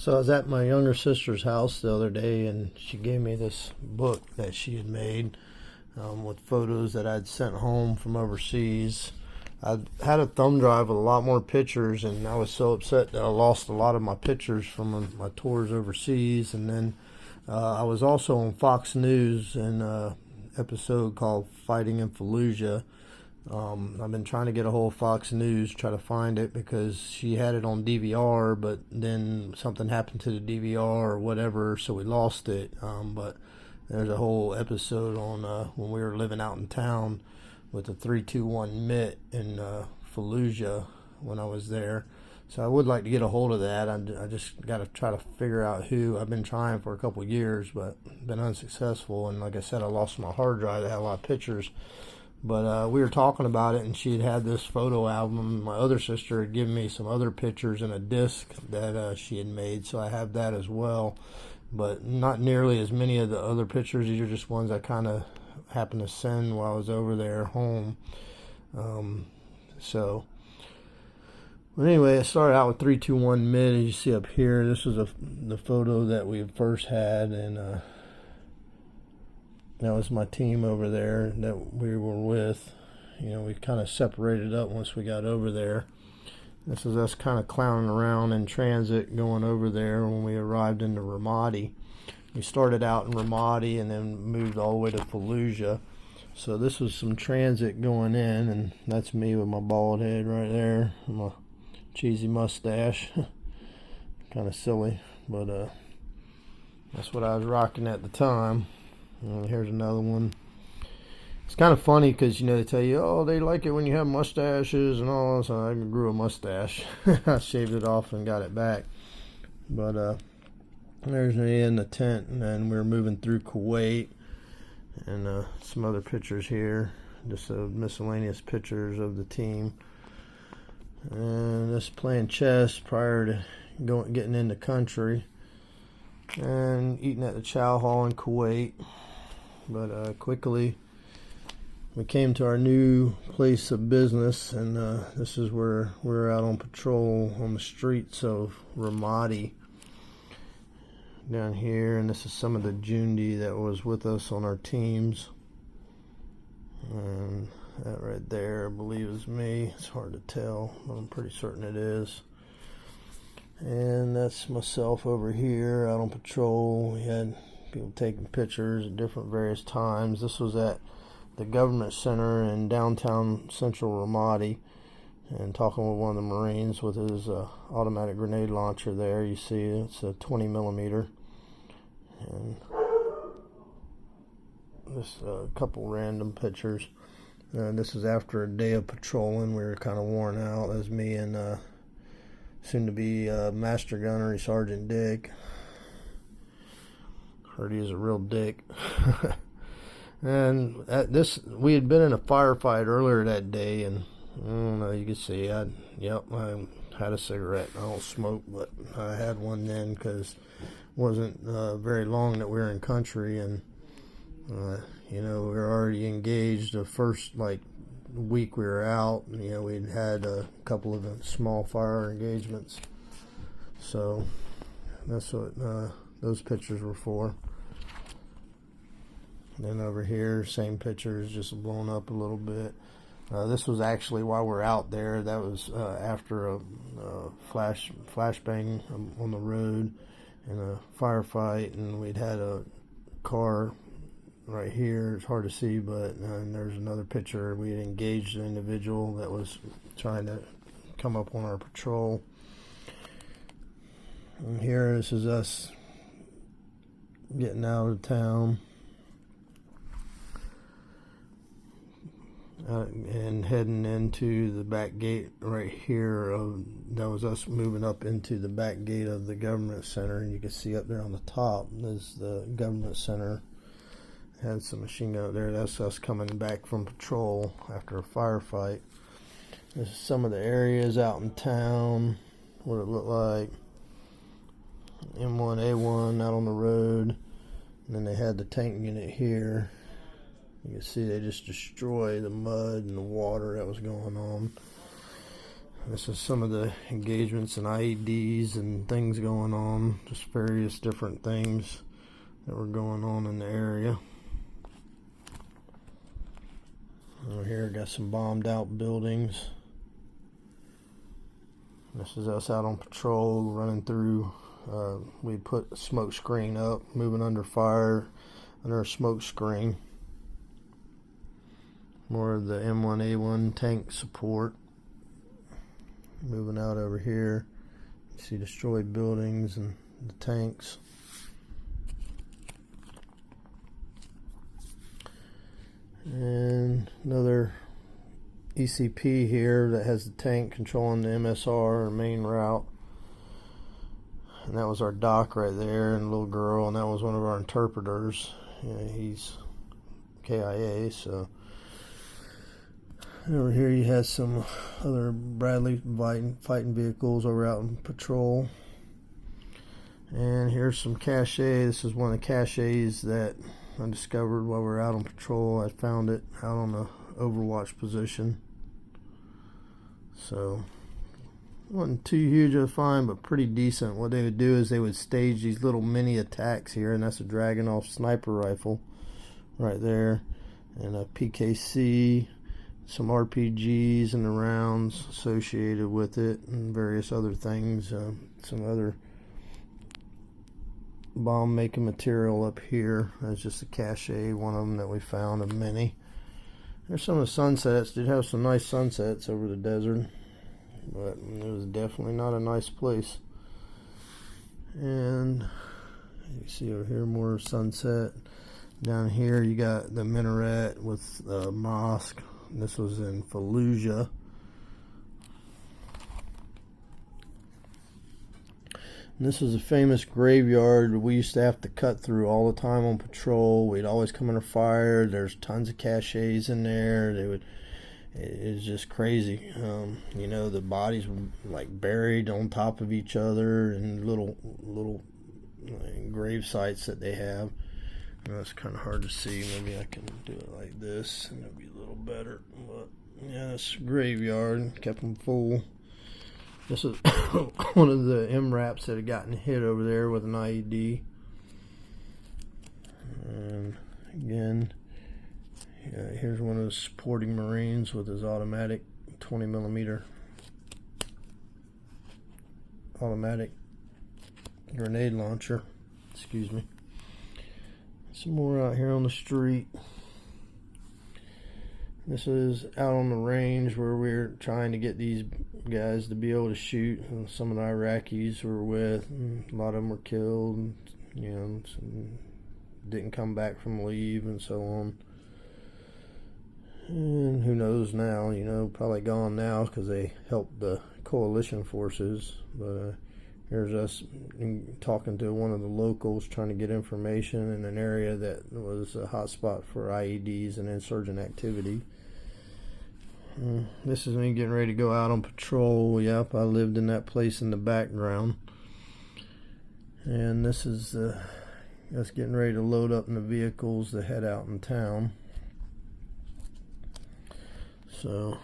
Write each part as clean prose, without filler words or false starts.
So I was at my younger sister's house the other day, and she gave me this book that she had made with photos that I'd sent home from overseas. I had a thumb drive with a lot more pictures, and I was so upset that I lost a lot of my pictures from my tours overseas. And then I was also on Fox News in an episode called Fighting in Fallujah. I've been trying to get a hold of Fox News, try to find it, because she had it on DVR, but then something happened to the DVR or whatever, so we lost it. But there's a whole episode on when we were living out in town with the 321 MIT in Fallujah when I was there. So I would like to get a hold of that. I just got to try to figure out who. I've been trying for a couple of years, but been unsuccessful. And like I said, I lost my hard drive that had a lot of pictures. But we were talking about it, and she had this photo album. My other sister had given me some other pictures and a disc that she had made, so I have that as well. But not nearly as many of the other pictures. These are just ones I kind of happened to send while I was over there home. But anyway, I started out with 321 mid, as you see up here. This was the photo that we first had, and that was my team over there that we were with. You know, we kind of separated up once we got over there. This is us kind of clowning around in transit going over there when we arrived into Ramadi. We started out in Ramadi and then moved all the way to Fallujah. So this was some transit going in, and that's me with my bald head right there, and my cheesy mustache. Kind of silly, but that's what I was rocking at the time. Here's another one. It's kind of funny because, you know, they tell you, oh, they like it when you have mustaches and all. So I grew a mustache. I shaved it off and got it back. But there's me in the tent, and then we're moving through Kuwait, and some other pictures here, just miscellaneous pictures of the team. And just playing chess prior to getting into country, and eating at the chow hall in Kuwait. But quickly we came to our new place of business, and this is where we're out on patrol on the streets of Ramadi down here. And this is some of the Jundi that was with us on our teams, and that right there I believe is me. It's hard to tell, but I'm pretty certain it is. And that's myself over here out on patrol. We had people taking pictures at different various times. This was at the government center in downtown central Ramadi, and talking with one of the Marines with his automatic grenade launcher there. You see it's a 20 millimeter. And just a couple random pictures. This is after a day of patrolling. We were kind of worn out. As me and soon to be Master Gunnery Sergeant Dick. Heard he is a real dick. And we had been in a firefight earlier that day, and I don't know, you can see I had a cigarette. I don't smoke, but I had one then because it wasn't very long that we were in country, and you know, we were already engaged. The first week we were out, you know, we'd had a couple of small fire engagements. So that's what those pictures were for. Then over here, same pictures, just blown up a little bit. This was actually while we're out there. That was after a flashbang on the road and a firefight, and we'd had a car right here. It's hard to see, but there's another picture. We had engaged an individual that was trying to come up on our patrol. And here, this is us getting out of town and heading into the back gate right here. That was us moving up into the back gate of the government center, and you can see up there on the top is the government center. Had some machine gun up there. That's us coming back from patrol after a firefight. This is some of the areas out in town, what it looked like. M1A1 out on the road, and then they had the tank unit here. You can see they just destroyed the mud and the water that was going on. This is some of the engagements and IEDs and things going on, just various different things that were going on in the area. Over here, got some bombed out buildings. This is us out on patrol, running through. We put a smoke screen up, moving under fire, under a smoke screen. More of the M1A1 tank support. Moving out over here. You see destroyed buildings and the tanks. And another ECP here that has the tank controlling the MSR, or main route. And that was our doc right there, and a little girl, and that was one of our interpreters. Yeah, he's KIA, so. Over here you have some other Bradley fighting vehicles over out in patrol. And here's some cache. This is one of the caches that I discovered while we were out on patrol. I found it out on the overwatch position. So, wasn't too huge of a find, but pretty decent. What they would do is they would stage these little mini attacks here, and that's a Dragunov sniper rifle right there, and a PKC, some RPGs and the rounds associated with it, and various other things, some other bomb making material up here. That's just a cache, one of them that we found of many. There's some of the sunsets. Did have some nice sunsets over the desert, but it was definitely not a nice place. And you see over here more sunset. Down here you got the minaret with the mosque. This was in Fallujah. And this is a famous graveyard we used to have to cut through all the time on patrol. We'd always come under fire. There's tons of caches in there. It was just crazy. You know, the bodies were like buried on top of each other, and little grave sites that they have. It's kind of hard to see. Maybe I can do it like this and it'll be a little better. But yeah, it's a graveyard. Kept them full. This is one of the MRAPs that had gotten hit over there with an IED. And again, yeah, here's one of the supporting Marines with his automatic 20mm automatic grenade launcher. Excuse me. Some more out here on the street. This is out on the range where we're trying to get these guys to be able to shoot. Some of the Iraqis were with, and a lot of them were killed, and, you know, some didn't come back from leave and so on. And who knows now, you know, probably gone now because they helped the coalition forces. But here's us talking to one of the locals trying to get information in an area that was a hot spot for IEDs and insurgent activity. This is me getting ready to go out on patrol. Yep, I lived in that place in the background. And this is us getting ready to load up in the vehicles to head out in town. So,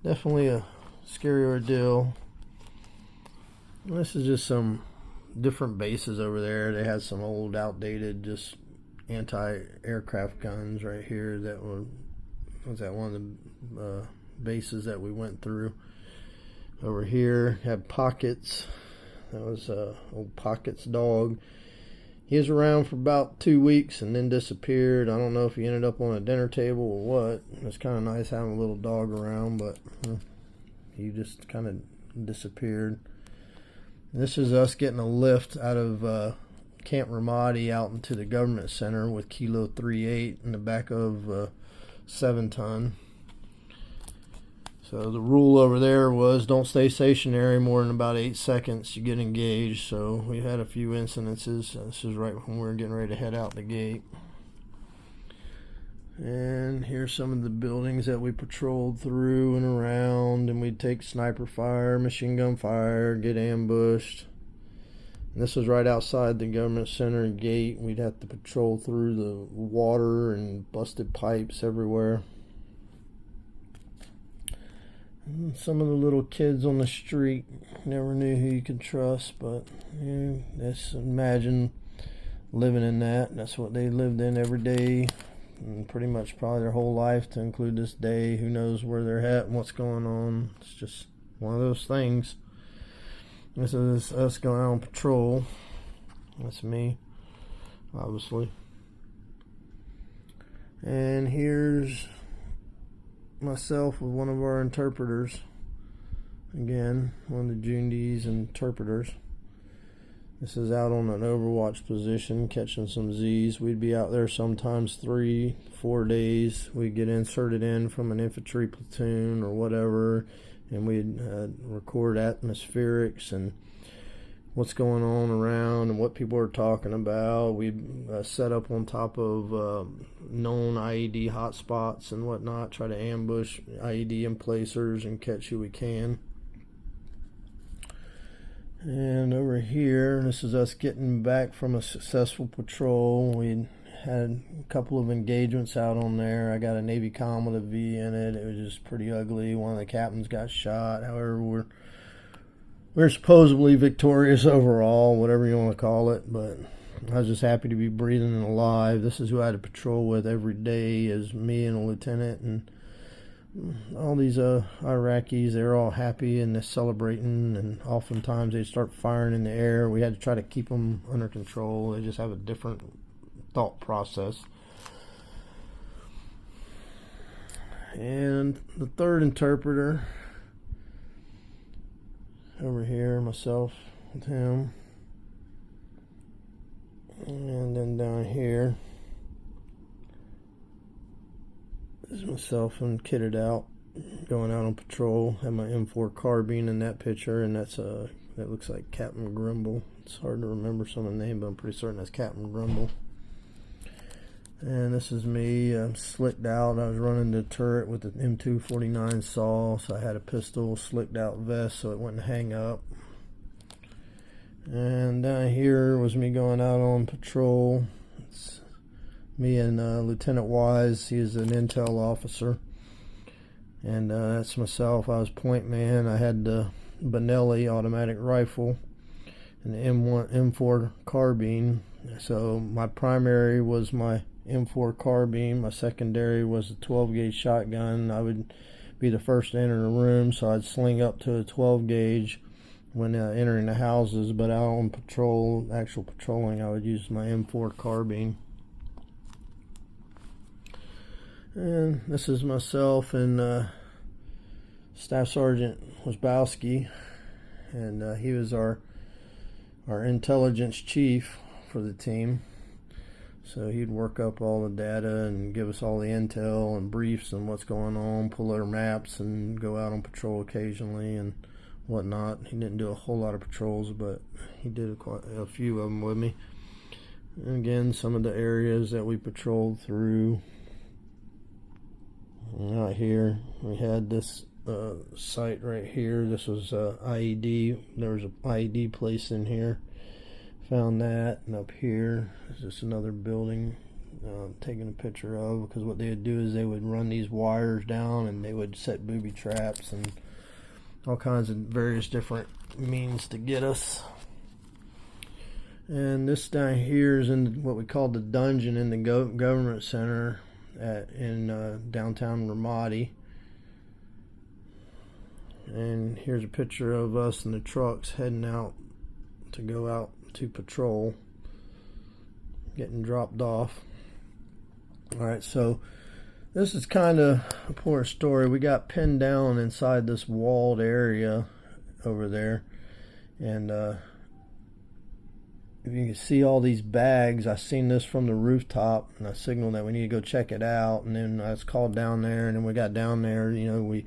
definitely a scary ordeal. This is just some different bases over there. They had some old, outdated, just anti-aircraft guns right here that was at one of the bases that we went through. Over here, had Pockets. That was old Pockets dog. He was around for about 2 weeks and then disappeared. I don't know if he ended up on a dinner table or what. It's kind of nice having a little dog around, but he just kind of disappeared. This is us getting a lift out of Camp Ramadi out into the government center with Kilo 38 in the back of 7-ton. So the rule over there was don't stay stationary more than about 8 seconds. You get engaged. So we had a few incidences. This is right when we were getting ready to head out the gate. And here's some of the buildings that we patrolled through and around, and we'd take sniper fire, machine gun fire, get ambushed. And this was right outside the government center gate. We'd have to patrol through the water and busted pipes everywhere. Some of the little kids on the street never knew who you could trust, but just imagine living in that. That's what they lived in every day, and pretty much probably their whole life to include this day. Who knows where they're at and what's going on. It's just one of those things. This is us going out on patrol. That's me, obviously. And here's myself with one of our interpreters. Again, one of the Jundi's interpreters. This is out on an overwatch position, catching some Z's. We'd be out there sometimes 3-4 days. We'd get inserted in from an infantry platoon or whatever, and we'd record atmospherics and what's going on around and what people are talking about. We'd set up on top of known IED hotspots and whatnot, try to ambush IED emplacers and catch who we can. And over here, this is us getting back from a successful patrol. We had a couple of engagements out on there. I got a Navy comm with a V in it. It was just pretty ugly. One of the captains got shot. However, we're supposedly victorious overall, whatever you want to call it, but I was just happy to be breathing and alive. This is who I had to patrol with every day, is me and a lieutenant, and all these Iraqis, they're all happy and they're celebrating, and oftentimes they start firing in the air. We had to try to keep them under control. They just have a different thought process. And the third interpreter over here, myself with him, and then down here is myself and kitted out, going out on patrol. Have my M4 carbine in that picture, and that looks like Captain Grimble. It's hard to remember some of the name, but I'm pretty certain that's Captain Grimble. And this is me. I'm slicked out. I was running the turret with the M249 saw, so I had a pistol, slicked out vest so it wouldn't hang up. And down here was me going out on patrol. It's me and Lieutenant Wise. He is an intel officer. And that's myself. I was point man. I had the Benelli automatic rifle and the M4 carbine. So my primary was my M4 carbine. My secondary was a 12 gauge shotgun. I would be the first to enter the room, so I'd sling up to a 12 gauge when entering the houses, but out on patrol, actual patrolling, I would use my M4 carbine. And this is myself and Staff Sergeant Wazbowski, and he was our intelligence chief for the team. So he'd work up all the data and give us all the intel and briefs and what's going on, pull our maps and go out on patrol occasionally and whatnot. He didn't do a whole lot of patrols, but he did quite a few of them with me. And again, some of the areas that we patrolled through. Right here, we had this site right here. This was IED. There was an IED place in here. Found that, and up here is just another building taking a picture of, because what they would do is they would run these wires down and they would set booby traps and all kinds of various different means to get us. And this down here is in what we call the dungeon in the government center in downtown Ramadi. And here's a picture of us in the trucks heading out to go out to patrol, getting dropped off. Alright, so this is kind of a poor story. We got pinned down inside this walled area over there, and if you can see all these bags, I seen this from the rooftop, and I signaled that we need to go check it out. And then I was called down there, and then we got down there. You know, we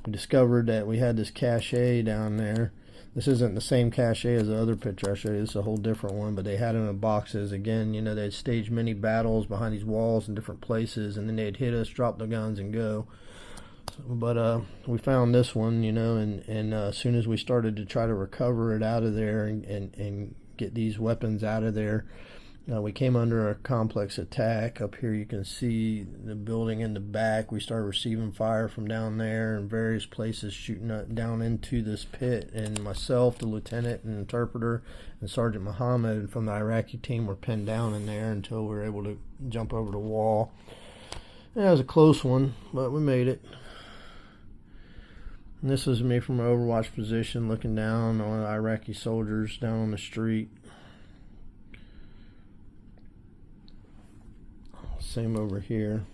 discovered that we had this cache down there. This isn't the same cache as the other picture I showed you. It's a whole different one, but they had them in boxes. Again, you know, they'd staged many battles behind these walls in different places, and then they'd hit us, drop the guns, and go. But we found this one, you know, and as soon as we started to try to recover it out of there and get these weapons out of there, We came under a complex attack. Up here you can see the building in the back. We started receiving fire from down there in various places, shooting down into this pit. And myself, the lieutenant and interpreter, and Sergeant Muhammad from the Iraqi team were pinned down in there until we were able to jump over the wall. And that was a close one, but we made it. And this is me from an overwatch position looking down on Iraqi soldiers down on the street. Same over here.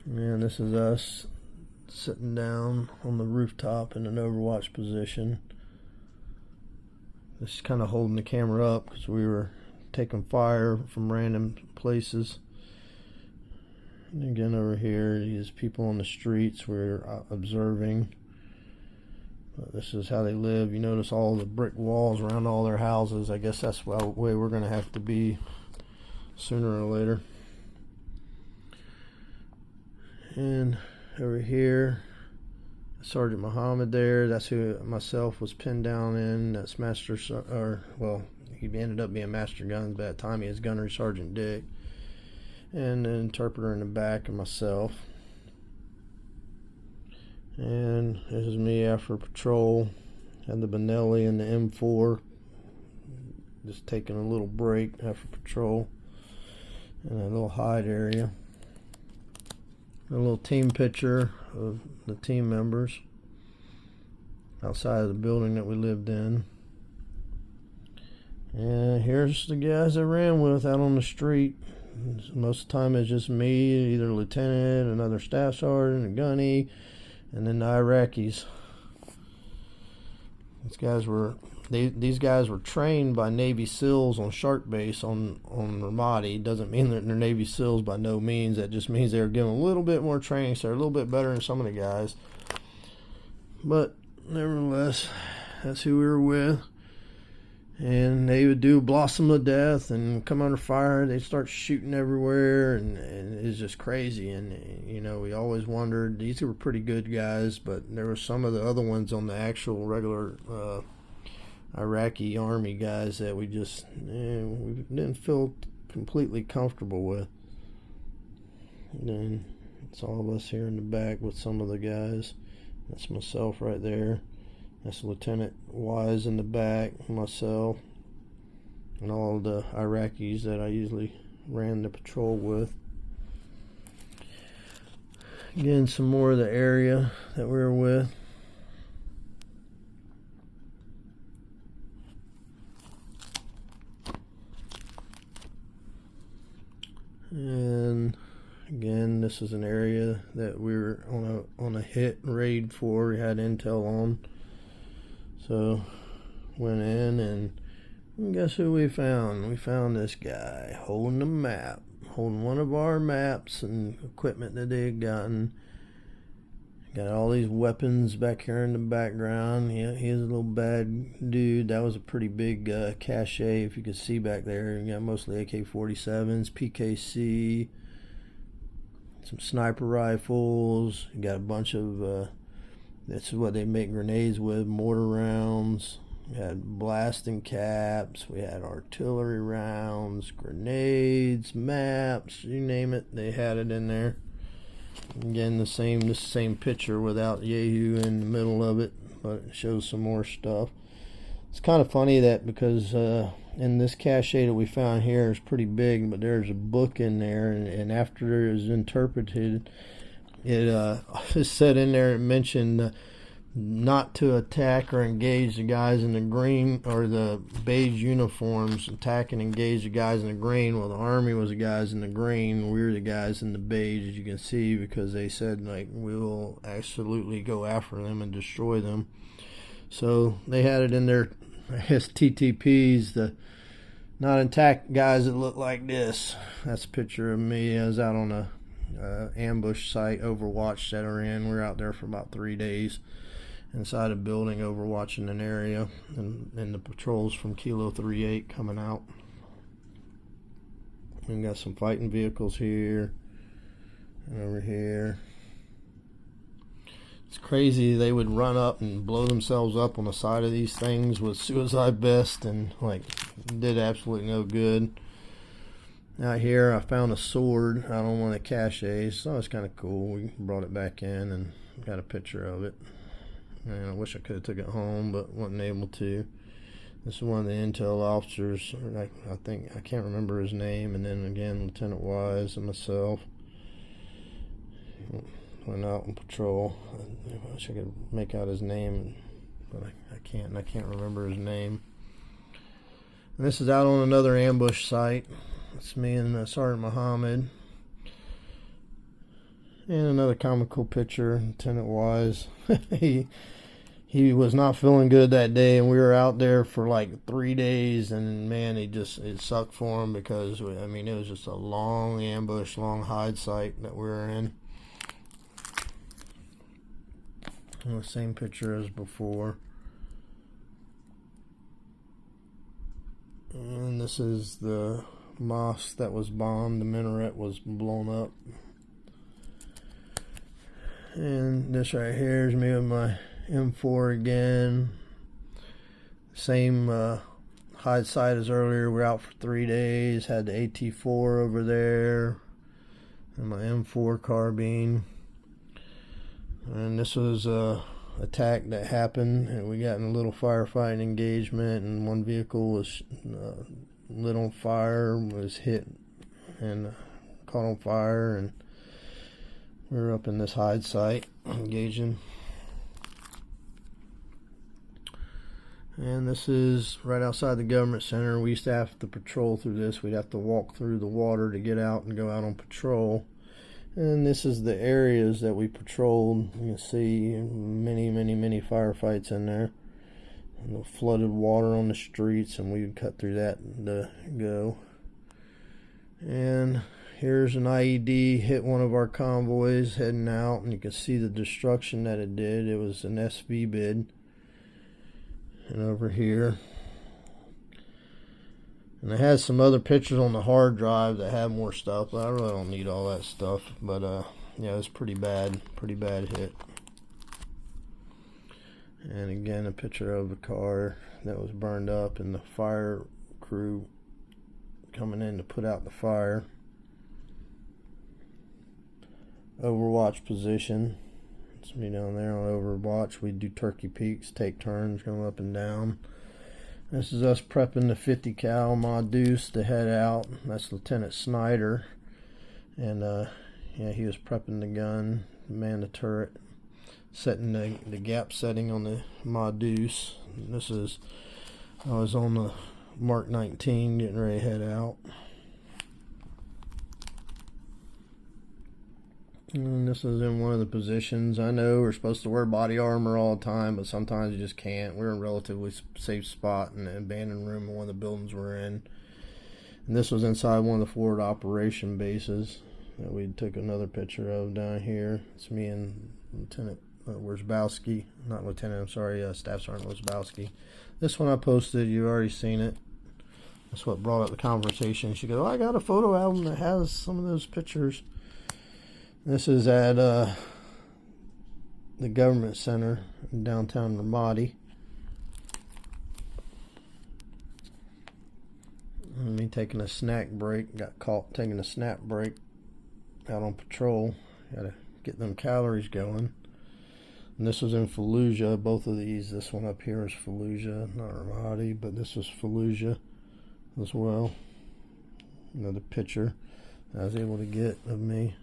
And this is us sitting down on the rooftop in an overwatch position. Just kind of holding the camera up because we were taking fire from random places. And again over here, these people on the streets we're observing. This is how they live. You notice all the brick walls around all their houses. I guess that's the way we're going to have to be sooner or later. And over here, Sergeant Muhammad there. That's who myself was pinned down in. That's Master, or well, he ended up being Master Guns, but at the time he was Gunnery Sergeant Dick. And the interpreter in the back and myself. And this is me after patrol. Had the Benelli and the M4. Just taking a little break after patrol. In a little hide area. A little team picture of the team members outside of the building that we lived in. And here's the guys I ran with out on the street. Most of the time it's just me, either lieutenant, another staff sergeant, a gunny, and then the Iraqis. These guys were trained by Navy SEALs on Shark Base on Ramadi. Doesn't mean that they're Navy SEALs by no means. That just means they were given a little bit more training, so they're a little bit better than some of the guys. But nevertheless, that's who we were with. And they would do Blossom of Death and come under fire. They'd start shooting everywhere, and it's just crazy. And, you know, we always wondered, these were pretty good guys, but there were some of the other ones on the actual regular Iraqi army guys that we just we didn't feel completely comfortable with. And then it's all of us here in the back with some of the guys. That's myself right there. That's Lieutenant Wise in the back, myself, and all the Iraqis that I usually ran the patrol with. Again, some more of the area that we were with. And again, this is an area that we were on a hit raid for. We had intel on. So, went in, and guess who we found? We found this guy holding a map, holding one of our maps and equipment that they had gotten. Got all these weapons back here in the background. Yeah, he's a little bad dude. That was a pretty big cache, if you could see back there. You got mostly AK-47s, PKC, some sniper rifles. You got a bunch of this is what they make grenades with, mortar rounds. We had blasting caps. We had artillery rounds, grenades, maps, you name it. They had it in there. Again, the same picture without Yehu in the middle of it, but it shows some more stuff. It's kind of funny that because in this cache that we found here is pretty big, but there's a book in there, and after it was interpreted, it said in there, it mentioned not to attack or engage the guys in the green or the beige uniforms. Attack and engage the guys in the green. Well, the army was the guys in the green. We were the guys in the beige, as you can see, because they said, like, we will absolutely go after them and destroy them. So they had it in their, I guess, TTPs, the not attack guys that look like this. That's a picture of me. I was out on a ambush site, Overwatch that are in. We were out there for about 3 days inside a building overwatching an area, and the patrols from Kilo 38 coming out. We got some fighting vehicles here and over here. It's crazy. They would run up and blow themselves up on the side of these things with suicide vest, and like did absolutely no good. Out here I found a sword. I don't want a cache, so it's kind of cool. We brought it back in and got a picture of it. And I wish I could have took it home, but wasn't able to. This is one of the intel officers. I can't remember his name. And then again, Lieutenant Wise and myself went out on patrol. I wish I could make out his name, but I can't. And I can't remember his name. And this is out on another ambush site. It's me and Sergeant Muhammad. And another comical picture, Lieutenant Wise. He was not feeling good that day, and we were out there for like 3 days, and man, it sucked for him because, I mean, it was just a long ambush, long hide site that we were in. And the same picture as before. And this is the mosque that was bombed. The minaret was blown up. And this right here is me with my M4 again. Same hide site as earlier. We're out for 3 days. Had the AT4 over there and my M4 carbine. And this was a attack that happened, and we got in a little firefighting engagement, and one vehicle was lit on fire, was hit and caught on fire, and we were up in this hide site engaging. And this is right outside the government center. We used to have to patrol through this. We'd have to walk through the water to get out and go out on patrol. And this is the areas that we patrolled. You can see many firefights in there. And the flooded water on the streets, and we would cut through that to go. And here's an IED hit one of our convoys heading out, and you can see the destruction that it did. It was an SV bid. And over here, and I had some other pictures on the hard drive that had more stuff, but I really don't need all that stuff. But yeah, it was pretty bad hit. And again, a picture of a car that was burned up, and the fire crew coming in to put out the fire. Overwatch position. It's me down there on Overwatch. We do turkey peeks, take turns going up and down. This is us prepping the 50 cal mod deuce to head out. That's Lieutenant Snyder, and yeah, he was prepping the gun, man the turret, setting the gap setting on the mod deuce. And this is, I was on the Mark 19 getting ready to head out. And this is in one of the positions. I know we're supposed to wear body armor all the time, but sometimes you just can't. We're in a relatively safe spot in an abandoned room in one of the buildings we're in. And this was inside one of the forward operation bases that we took another picture of down here. It's me and Lieutenant Wierzbowski. Not Lieutenant, I'm sorry, Staff Sergeant Wierzbowski. This one I posted, you've already seen it. That's what brought up the conversation. She goes, oh, I got a photo album that has some of those pictures. This is at the government center in downtown Ramadi. Me taking a snack break. Got caught taking a snack break out on patrol. Gotta get them calories going. And this was in Fallujah. Both of these. This one up here is Fallujah, not Ramadi, but this was Fallujah as well. Another picture I was able to get of me.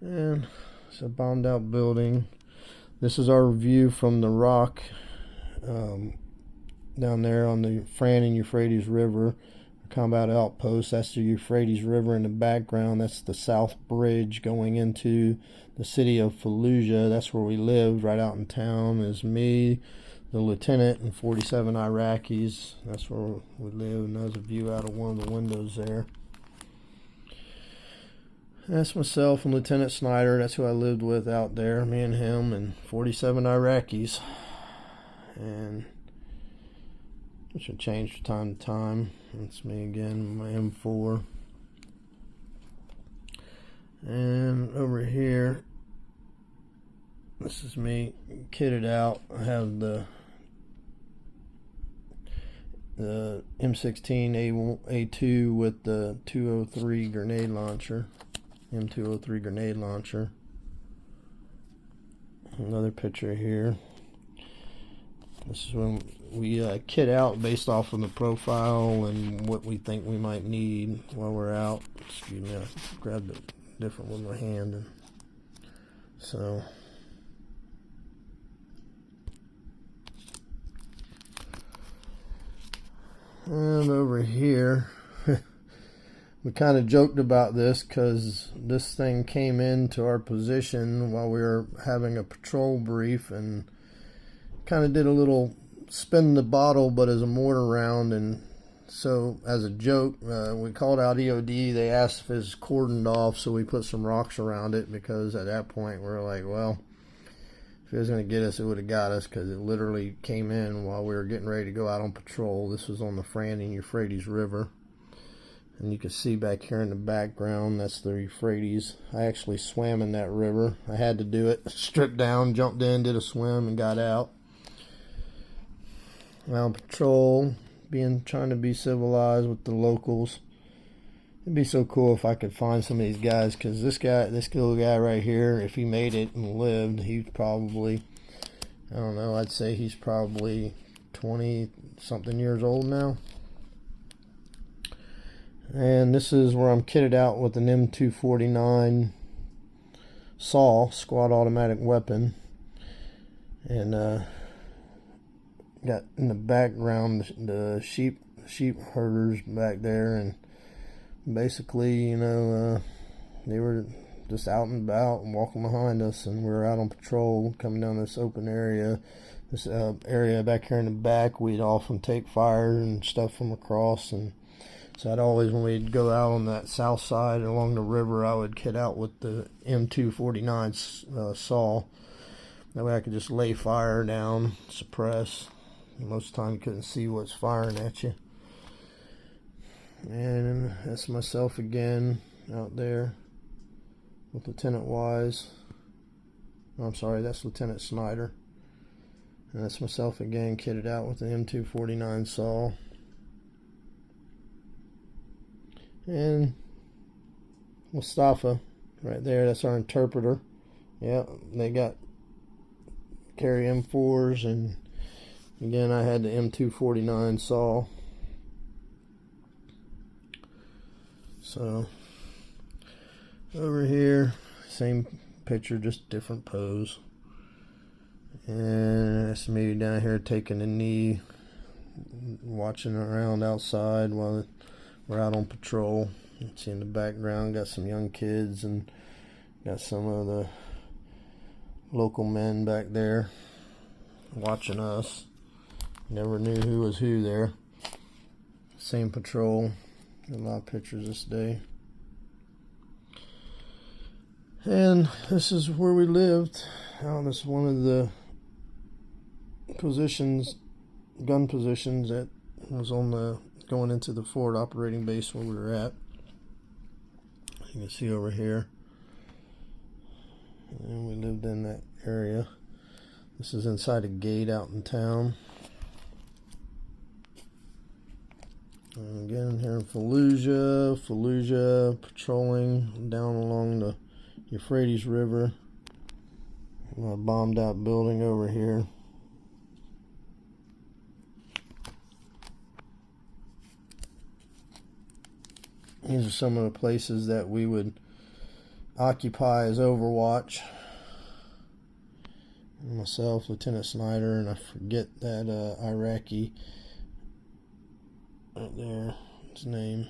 And it's a bombed out building. This is our view from the rock down there on the Fran and Euphrates River combat outpost. That's the Euphrates River in the background. That's the South Bridge going into the city of Fallujah. That's where we lived. Right out in town is me, the lieutenant, and 47 Iraqis. That's where we live, and there's a view out of one of the windows there. That's myself and Lieutenant Snyder. That's who I lived with out there. Me and him and 47 Iraqis. And it should change from time to time. That's me again, my M4. And over here This is me kitted out. I have the M16 A2 with the 203 grenade launcher, M203 grenade launcher. Another picture here. This is when we kit out based off of the profile and what we think we might need while we're out. Excuse me, I grabbed it different with my hand. And so and over here we kind of joked about this because this thing came into our position while we were having a patrol brief and kind of did a little spin the bottle but as a mortar round. And so as a joke, we called out EOD. They asked if it's cordoned off, so we put some rocks around it, because at that point we were like, well, if it was going to get us, it would have got us, because it literally came in while we were getting ready to go out on patrol. This was on the Franny Euphrates River, and you can see back here in the background, that's the Euphrates. I actually swam in that river. I had to do it. Stripped down, jumped in, did a swim, and got out. On patrol, trying to be civilized with the locals. It'd be so cool if I could find some of these guys, because this little guy right here, if he made it and lived, he's probably, I don't know, I'd say he's probably 20 something years old now. And this is where I'm kitted out with an M249 SAW, squad automatic weapon, and got in the background the sheep herders back there, and basically, you know, they were just out and about and walking behind us, and we were out on patrol coming down this open area. This area back here in the back, we'd often take fire and stuff from across, and so I'd always, when we'd go out on that south side along the river, I would kit out with the M249 SAW. That way I could just lay fire down, suppress. Most of the time you couldn't see what's firing at you. And that's myself again out there with Lieutenant Wise. Oh, I'm sorry, that's Lieutenant Snyder. And that's myself again, kitted out with the M249 SAW. And Mustafa right there, that's our interpreter. Yeah, they carry M4s, and again, I had the M249 SAW. So, over here, same picture, just different pose. And that's me down here taking a knee, watching around outside while we're out on patrol. You see in the background, got some young kids and got some of the local men back there watching us. Never knew who was who there. Same patrol. A lot of pictures this day. And this is where we lived. This is one of the positions, gun positions, that was on the going into the forward operating base where we were at. You can see over here. And we lived in that area. This is inside a gate out in town. And again, here in Fallujah, patrolling down along the Euphrates River. A bombed out building over here. These are some of the places that we would occupy as Overwatch. Myself, Lieutenant Snyder, and I forget that Iraqi right there, his name.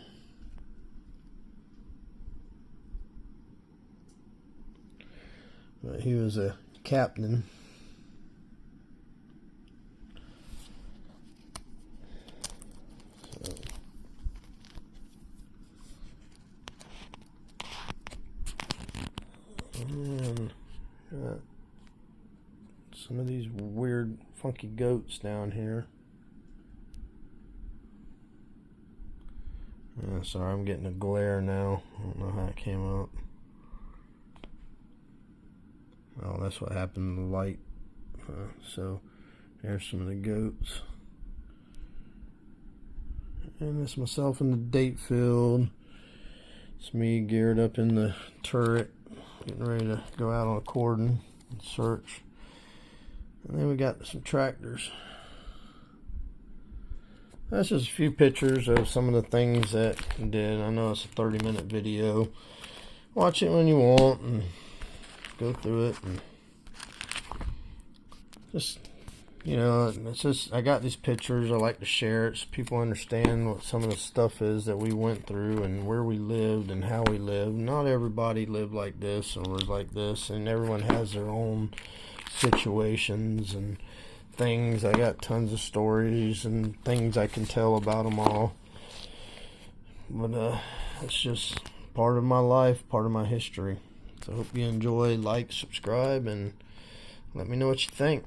But he was a captain. So. And some of these weird, funky goats down here. Sorry, I'm getting a glare now. I don't know how it came up. Oh, that's what happened to the light. So there's some of the goats. And that's myself in the date field. It's me geared up in the turret, getting ready to go out on a cordon and search. And then we got some tractors. That's just a few pictures of some of the things that I did. I know it's a 30-minute video. Watch it when you want and go through it. And just, you know, it's just, I got these pictures. I like to share it so people understand what some of the stuff is that we went through and where we lived and how we lived. Not everybody lived like this or was like this, and everyone has their own situations and things. I got tons of stories and things I can tell about them all. But it's just part of my life, part of my history. So I hope you enjoy, like, subscribe, and let me know what you think.